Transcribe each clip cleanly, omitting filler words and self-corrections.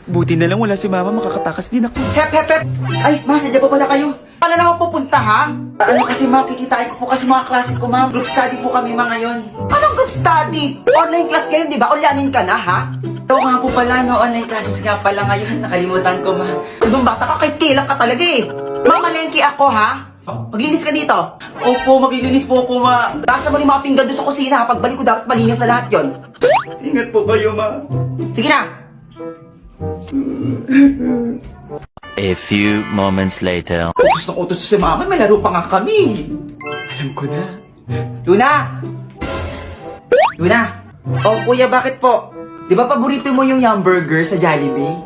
Buti na lang wala si mama, makakatakas din ako. Hep, hep, hep! Ay, ma, nandiyan po pala kayo. Paano naman pupunta, ha? Ano kasi, ma, kikitain ko po kasi mga klase ko, ma. Group study po kami, ma, ngayon. Anong group study? Online class ngayon, di ba? Onlinein ka na, ha? Oo nga po pala, no? Online classes nga pala ngayon. Nakalimutan ko, ma. Ibang bata ka, kahit kailang ka talaga, eh. Ma, malengke ako, ha? Maglinis ka dito. Opo, maglilinis po ako, ma. Tasa mo yung mga pinggan doon sa kusina, ha? Pagbalik ko dapat malinis sa lahat yon. Ingat po kayo, ma. Sige na. A few moments later. Utos na utos si mama, may laro pa nga kami. Alam ko na. Luna! Luna! Oh, kuya, bakit po? Di ba paborito mo yung hamburger sa Jollibee?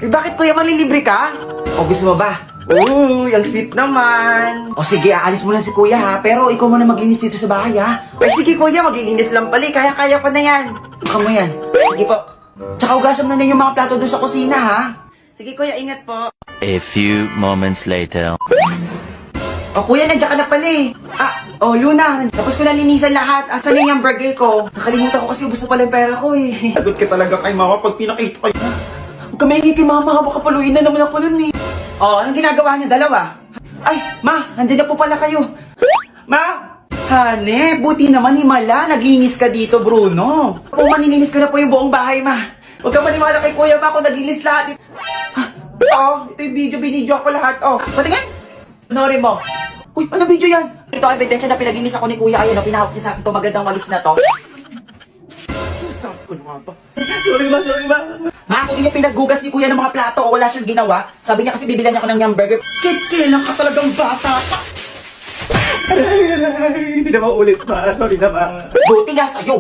Eh, bakit kuya, malilibre ka? O, gusto mo ba? Uy, ang sweet naman. O sige, aalis mo lang si kuya ha, pero ikaw muna maglinis dito sa bahay ha. Ay sige kuya, maglilinis lang pala, kaya-kaya pa na yan. Baka mo yan. Sige po. Tsaka ugasan na yung mga plato doon sa kusina ha. Sige kuya, ingat po. A few moments later. O kuya, nandiyan ka na pala eh. Luna, tapos ko na linisan lahat. Asan na yung burger ko? Nakalimutan ko kasi ubos na pala yung pera ko eh. Lagot ka talaga kay mama pag pinakita kayo. Huwag ka may ngiti mama, makapaluin na naman ako nun eh. Anong ginagawa niyo? Dalawa? Ay, ma, nandiyan na po pala kayo. Ma! Hane, buti naman himala, naglinis ka dito, Bruno. Kung manilinis ko na po yung buong bahay, ma. Huwag ka maniwala kay kuya, ma, kung naglinis lahat. Ito yung video, binidyo ako lahat. Patingin! Panorin mo. Uy, ano video yan? Ito ang ebidensya na pinaglinis ako ni kuya. Ayun, pinahawak niya sa akin itong magandang walis na to. Saan ko naman ba? Sorry ma. Ma, kung di niya pinaggugas ni kuya ng mga plato o wala siyang ginawa, sabi niya kasi bibilan niya ako ng hamburger. Kailan ka talagang bata ka? Hindi na maulit, ma. Sorry na, ma. Buti nga sa'yo.